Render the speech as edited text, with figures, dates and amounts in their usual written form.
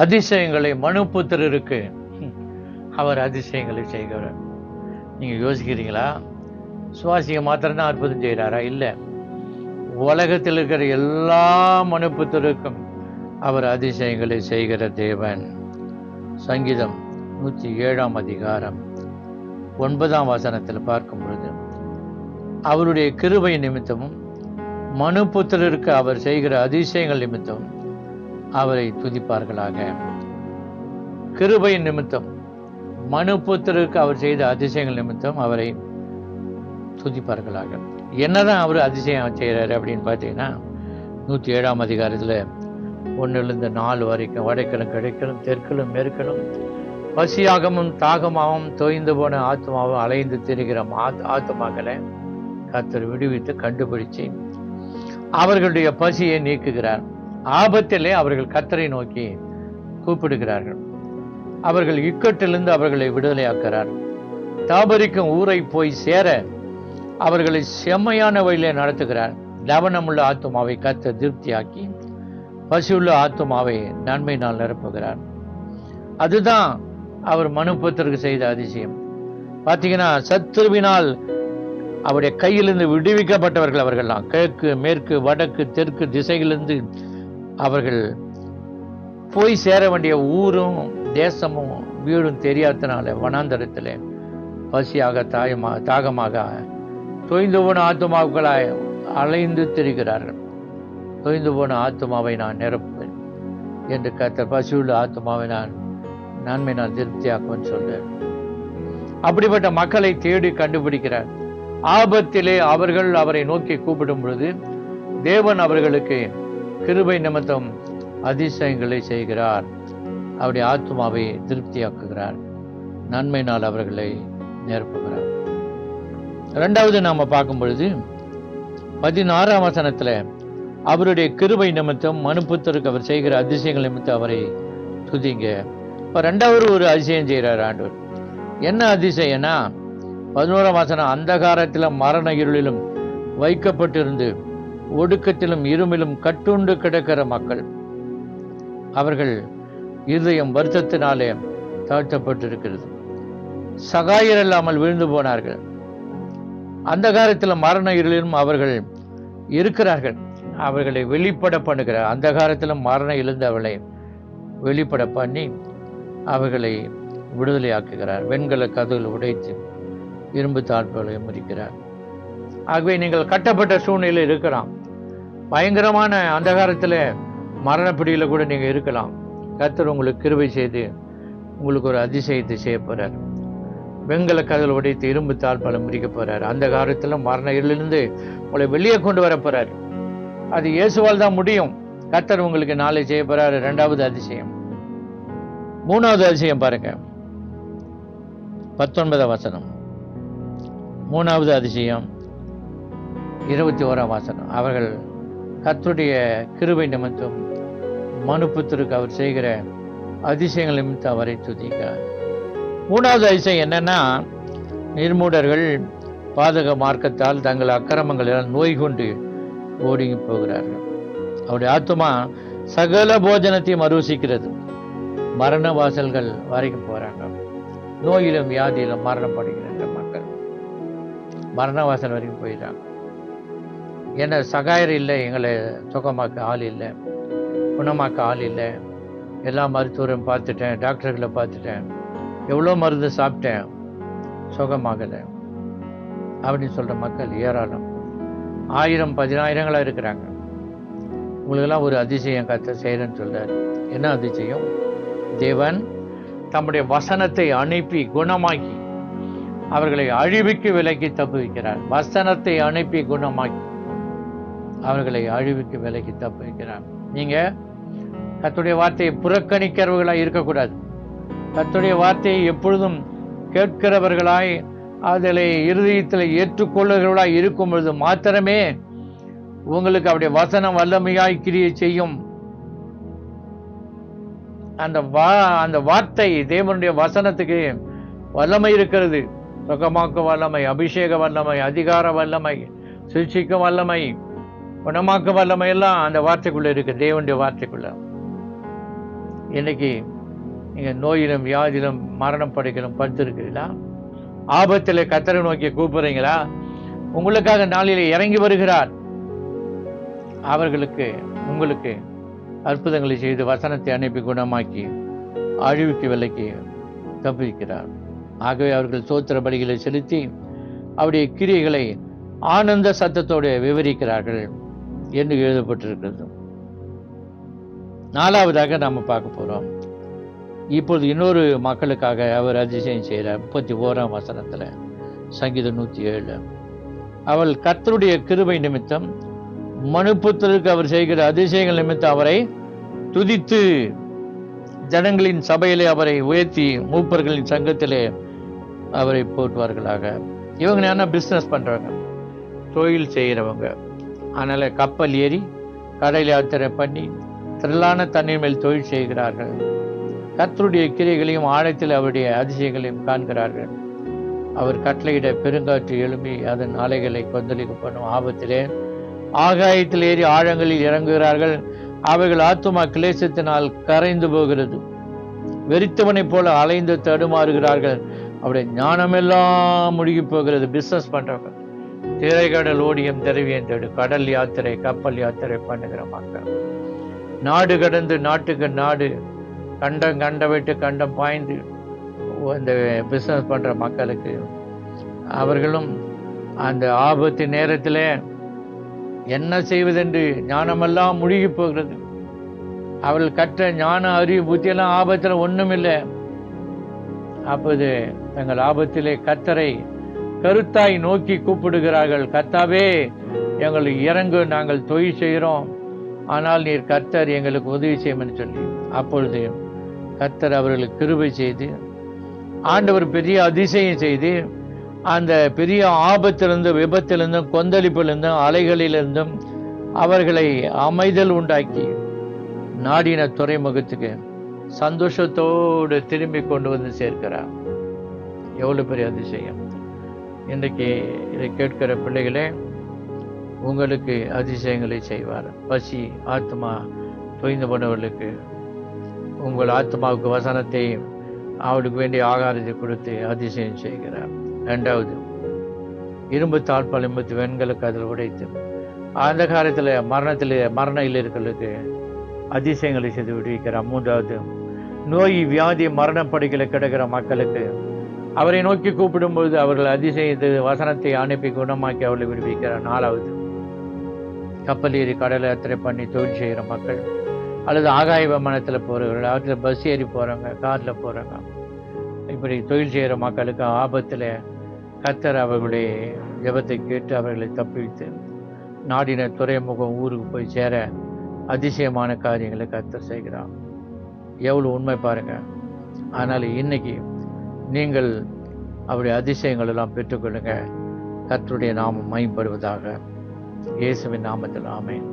அதிசயங்களை மனுபுத்திரருக்கு அவர் அதிசயங்களை செய்கிறார். நீங்கள் யோசிக்கிறீங்களா? சுவாசிக்க மாத்திரம்தான் அற்புதம் செய்கிறாரா? இல்லை, உலகத்தில் இருக்கிற எல்லா மனுபுத்திரருக்கும் அவர் அதிசயங்களை செய்கிற தேவன். சங்கீதம் 107 அதிகாரம் 9 பார்க்கும் பொழுது, அவருடைய கிருபை நிமித்தமும் மனுபுத்திரருக்கு அவர் செய்கிற அதிசயங்கள் நிமித்தமும் அவரை துதிப்பார்களாக. கிருபை நிமித்தம் மனுபுத்திரருக்கு அவர் செய்த அதிசயங்கள் நிமித்தம் அவரை துதிப்பார்களாக. என்னதான் அவர் அதிசயம் செய்கிறாரு அப்படின்னு பார்த்தீங்கன்னா, 107 அதிகாரத்தில் 1-4 வரைக்கும், வடக்கிலும் கிழக்கிலும் தெற்கிலும் மேற்கிலும் பசியாகவும் தாகமாகவும் தோய்ந்து போன ஆத்மாவும் அலைந்து திரிகிற ஆத்மாக்களை கர்த்தர் விடுவித்து கண்டுபிடிச்சு அவர்களுடைய பசியை நீக்குகிறார். ஆபத்திலே அவர்கள் கர்த்தரை நோக்கி கூப்பிடுகிறார்கள். அவர்கள் இக்கட்டிலிருந்து அவர்களை விடுதலையாக்குறார். தாபரிக்கும் ஊரை போய் சேர அவர்களை செம்மையான வழியிலே நடத்துகிறார். லவனமுள்ள ஆத்மாவை கர்த்தர் திருப்தியாக்கி பசியுள்ள ஆத்மாவை நன்மையினால் நிரப்புகிறார். அதுதான் அவர் மனுபுத்திரருக்கு செய்த அதிசயம். பார்த்தீங்கன்னா, சத்துருவினால் அவருடைய கையிலிருந்து விடுவிக்கப்பட்டவர்கள் அவர்கள்லாம். கிழக்கு மேற்கு வடக்கு தெற்கு திசையிலிருந்து அவர்கள் போய் சேர வேண்டிய ஊரும் தேசமும் வீடும் தெரியாதனால வனாந்தரத்தில் பசியாக தாகமாக தொய்ந்து போன ஆத்மாக்களாய் அலைந்து திரிகிறார்கள். தொய்ந்து போன ஆத்மாவை நான் நிரப்புவேன் என்று கர்த்தர் பசியுள்ள ஆத்மாவை நான் நன்மையினால் திருப்தியாக்குவேன் சொல்றார். அப்படிப்பட்ட மக்களை தேடி கண்டுபிடிக்கிறார். ஆபத்திலே அவர்கள் அவரை நோக்கி கூப்பிடும் பொழுது தேவன் அவர்களுக்கு கிருபை நிமித்தம் அதிசயங்களை செய்கிறார். அவருடைய ஆத்மாவை திருப்தியாக்குகிறார். நன்மையினால் அவர்களை நிரப்புகிறார். இரண்டாவது நாம பார்க்கும் பொழுது 16 அவருடைய கிருபை நிமித்தம் மனுபுத்திரருக்கு அவர் செய்கிற அதிசயங்கள் நிமித்தம் அவரை துதிங்க. இப்போ ரெண்டாவது ஒரு அதிசயம் செய்கிறார் ஆண்டவர். என்ன அதிசயம்னா, 11 அந்தகாரத்திலும் மரண இருளிலும் வைக்கப்பட்டிருந்து ஒடுக்கத்திலும் இருமிலும் கட்டுண்டு கிடக்கிற மக்கள், அவர்கள் இருதயம் வருத்தத்தினாலே தாழ்த்தப்பட்டிருக்கிறது. சகாயர் இல்லாமல் விழுந்து போனார்கள். அந்தகாரத்திலும் மரண இருளிலும் அவர்கள் இருக்கிறார்கள். அவர்களை வெளிப்பட பண்ணுகிறார். அந்தகாரத்திலும் மரண எழுந்தவர்களை வெளிப்பட பண்ணி அவர்களை விடுதலையாக்குகிறார். வெண்கல கதவுகளை உடைத்து இரும்பு தாழ்வுகளை முறிக்கிறார். ஆகவே நீங்கள் கட்டப்பட்ட சூழ்நிலையில் இருக்கலாம். பயங்கரமான அந்தகாரத்தில் மரணப்பிடியில் கூட நீங்கள் இருக்கலாம். கர்த்தர் உங்களுக்கு கிருபை செய்து உங்களுக்கு ஒரு அதிசயத்தை செய்ய போகிறார். வெண்கல கதவுகளை உடைத்து இரும்பு தாழ்பாலை முறிக்க போகிறார். அந்த காலத்தில் மரண இருளிலிருந்து உங்களை வெளியே கொண்டு வர போகிறார். அது இயேசுவால் தான் முடியும். கர்த்தர் உங்களுக்கு நாளை செய்ய போகிறார். இரண்டாவது அதிசயம். மூணாவது அதிசயம் பாருங்க, 19 மூணாவது அதிசயம் 21 அவர்கள் கர்த்தருடைய கிருபை நிமித்தம் மனுபுத்திரருக்கு அவர் செய்கிற அதிசயங்கள் நிமித்தம் அவரை துதிக்கிறார். மூணாவது அதிசயம் என்னன்னா, நிர்மூடர்கள் பாதக மார்க்கத்தால் தங்கள் அக்கிரமங்களால் நோய் கொண்டு ஓடி போகிறார்கள். அவருடைய ஆத்மா சகல போஜனத்தையும் அருசிக்கிறது. மரண வாசல்கள் வரைக்கும் போறாங்க. நோயிலும் வியாதியிலும் மரணப்படுகிற மக்கள் மரண வாசல் வரைக்கும் போயிடுறாங்க. என்ன சகாயர் இல்லை, எங்களை சுகமாக்க ஆள் இல்லை, குணமாக்க ஆள் இல்லை, எல்லா மருத்துவரையும் பார்த்துட்டேன், டாக்டர்களை பார்த்துட்டேன், எவ்வளோ மருந்து சாப்பிட்டேன், சுகமாகலை அப்படின்னு சொல்கிற மக்கள் ஏராளம். 1000-10000 இருக்கிறாங்க. உங்களுக்கெல்லாம் ஒரு அதிசயம் கர்த்தர் செய்கிறேன்னு சொல்கிறார். என்ன அதிசயம்? தேவன் தம்முடைய வசனத்தை அனுப்பி குணமாக்கி அவர்களை அழிவுக்கு விலக்கி தப்புவிக்கிறார். வசனத்தை அனுப்பி குணமாக்கி அவர்களை அழிவுக்கு விலக்கி தப்புவிக்கிறார். நீங்கள் கர்த்தருடைய வார்த்தையை புறக்கணிக்கிறவர்களாய் இருக்கக்கூடாது. கர்த்தருடைய வார்த்தையை எப்பொழுதும் கேட்கிறவர்களாய் அதில் இருதயத்தில் ஏற்றுக்கொள்ளுகிறவர்களாய் இருக்கும் பொழுது மாத்திரமே உங்களுக்கு அவருடைய வசனம் வல்லமையாய் கிரியை செய்யும். அந்த வார்த்தை, தேவனுடைய வசனத்துக்கு வல்லமை இருக்கிறது. சுகமாக்க வல்லமை, அபிஷேக வல்லமை, அதிகார வல்லமை, சிருஷ்டிக்க வல்லமை, குணமாக்க வல்லமை எல்லாம் அந்த வார்த்தைக்குள்ள இருக்கு. தேவனுடைய வார்த்தைக்குள்ள இன்னைக்கு நீங்கள் நோயிலும் வியாதியிலும் மரணம் படைக்கலும் படுத்திருக்கிறீங்களா? ஆபத்தில் கர்த்தரை நோக்கி கூப்பிடுறீங்களா? உங்களுக்காக நாளிலே இறங்கி வருகிறார். அவர்களுக்கு உங்களுக்கு அற்புதங்களை செய்து வசனத்தை அனுப்பி குணமாக்கி அழிவுக்கு விலைக்கு தப்பிக்கிறார். ஆகவே அவர்கள் ஸ்தோத்திர பலிகளை செலுத்தி அவருடைய கிரியைகளை ஆனந்த சத்தத்தோடு விவரிக்கிறார்கள் என்று எழுதப்பட்டிருக்கிறது. 4வதாக நாம் பார்க்க போறோம். இப்பொழுது இன்னொரு மக்களுக்காக அவர் அதிசயம் செய்கிறார். 31ஆம் வசனத்துல, சங்கீதம் 107, அவள் கர்த்தருடைய கிருபை நிமித்தம் மனுபுத்திரருக்கு அவர் செய்கிற அதிசயங்கள் நிமித்தம் அவரை துதித்து ஜனங்களின் சபையிலே அவரை உயர்த்தி மூப்பர்களின் சங்கத்திலே அவரை போற்றுவார்களாக. இவங்க என்ன பிஸ்னஸ் பண்றாங்க, தொழில் செய்கிறவங்க. அதனால கப்பல் ஏறி கடல் யாத்திரை பண்ணி திரளான தண்ணீர் மேல் தொழில் செய்கிறார்கள். கர்த்தருடைய கிரியைகளையும் ஆழத்தில் அவருடைய அதிசயங்களையும் காண்கிறார்கள். அவர் கட்டளையிட பெருங்காற்று எழும்பி அதன் அலைகளை கொந்தளிக்க பண்ணும். ஆபத்திலே ஆகாயத்தில் ஏறி ஆழங்களில் இறங்குகிறார்கள். அவைகள் ஆத்துமா கிளேசத்தினால் கரைந்து போகிறது. வெறித்தவனைப் போல அலைந்து தடுமாறுகிறார்கள். அவருடைய ஞானமெல்லாம் முழுகி போகிறது. பிசினஸ் பண்றவங்க திரைக்கடல் ஓடியம் திரவியம் தேடு கடல் யாத்திரை கப்பல் யாத்திரை பண்ணுகிற மக்கள், நாடு கடந்து நாட்டுக்கு நாடு, கண்டம் கண்டவிட்டு கண்டம் பாய்ந்து இந்த பிஸ்னஸ் பண்ற மக்களுக்கு அவர்களும் அந்த ஆபத்து நேரத்தில் என்ன செய்வதென்று ஞானமெல்லாம் முழுகி போகிறது. அவர்கள் கற்ற ஞான அறிவு புத்தியெல்லாம் ஆபத்தில் ஒன்றும் இல்லை. அப்போது தங்கள் ஆபத்திலே கர்த்தரை கருத்தாய் நோக்கி கூப்பிடுகிறார்கள். கர்த்தாவே எங்களுக்கு இறங்கு, நாங்கள் தொழில் செய்கிறோம், ஆனால் நீர் கர்த்தர் எங்களுக்கு உதவி செய்யும்னு சொல்லி அப்பொழுது கர்த்தர் அவர்களுக்கு கிருபை செய்து ஆண்டவர் பெரிய அதிசயம் செய்து அந்த பெரிய ஆபத்திலிருந்தும் விபத்திலிருந்தும் கொந்தளிப்பிலிருந்தும் அலைகளிலிருந்தும் அவர்களை அமைதல் உண்டாக்கி நாடின துறைமுகத்துக்கு சந்தோஷத்தோடு திரும்பி கொண்டு வந்து சேர்க்கிறார். எவ்வளவு பெரிய அதிசயம்! இன்றைக்கு இதை கேட்கிற பிள்ளைகளே, உங்களுக்கு அதிசயங்களை செய்வார். பசி ஆத்மா தொய்ந்து போனவர்களுக்கு உங்கள் ஆத்மாவுக்கு வசனத்தை அவளுக்கு வேண்டிய ஆகாரத்தை கொடுத்து அதிசயம் செய்கிறார். 2வது, இரும்பு தாழ்பால் எம்பத்து வெண்களுக்கு அதில் உடைத்து அந்த காலத்தில் மரண இல்லர்களுக்கு அதிசயங்களை செய்து விடுவிக்கிறார். 3வது, நோய் வியாதி மரணப்படுகளை கிடக்கிற மக்களுக்கு அவரை நோக்கி கூப்பிடும்போது அவர்கள் அதிசயத்து வசனத்தை அனுப்பி குணமாக்கி அவர்களை விடுவிக்கிறார். 4வது, கப்பல் ஏறி கடலை யாத்திரை பண்ணி தொழில் செய்கிற மக்கள் அல்லது ஆகாய விமானத்தில் போகிறவர்கள், அதில் பஸ் ஏறி போகிறவங்க, காரில் போகிறவங்க, இப்படி தொழில் செய்கிற மக்களுக்கு ஆபத்தில் கர்த்தர் அவர்களுடைய ஜெபத்தை கேட்டு அவர்களை தப்பித்து நாடின துறைமுகம் ஊருக்கு போய் சேர அதிசயமான காரியங்களை கர்த்தர் செய்கிறார். எவ்வளோ உண்மை பாருங்க! ஆனால் இன்னைக்கு நீங்கள் அவருடைய அதிசயங்கள் எல்லாம் பெற்றுக்கொள்ளுங்க. கர்த்தருடைய நாமம் மகிமைப்படுவதாக. இயேசுவின் நாமத்தில் ஆமென்.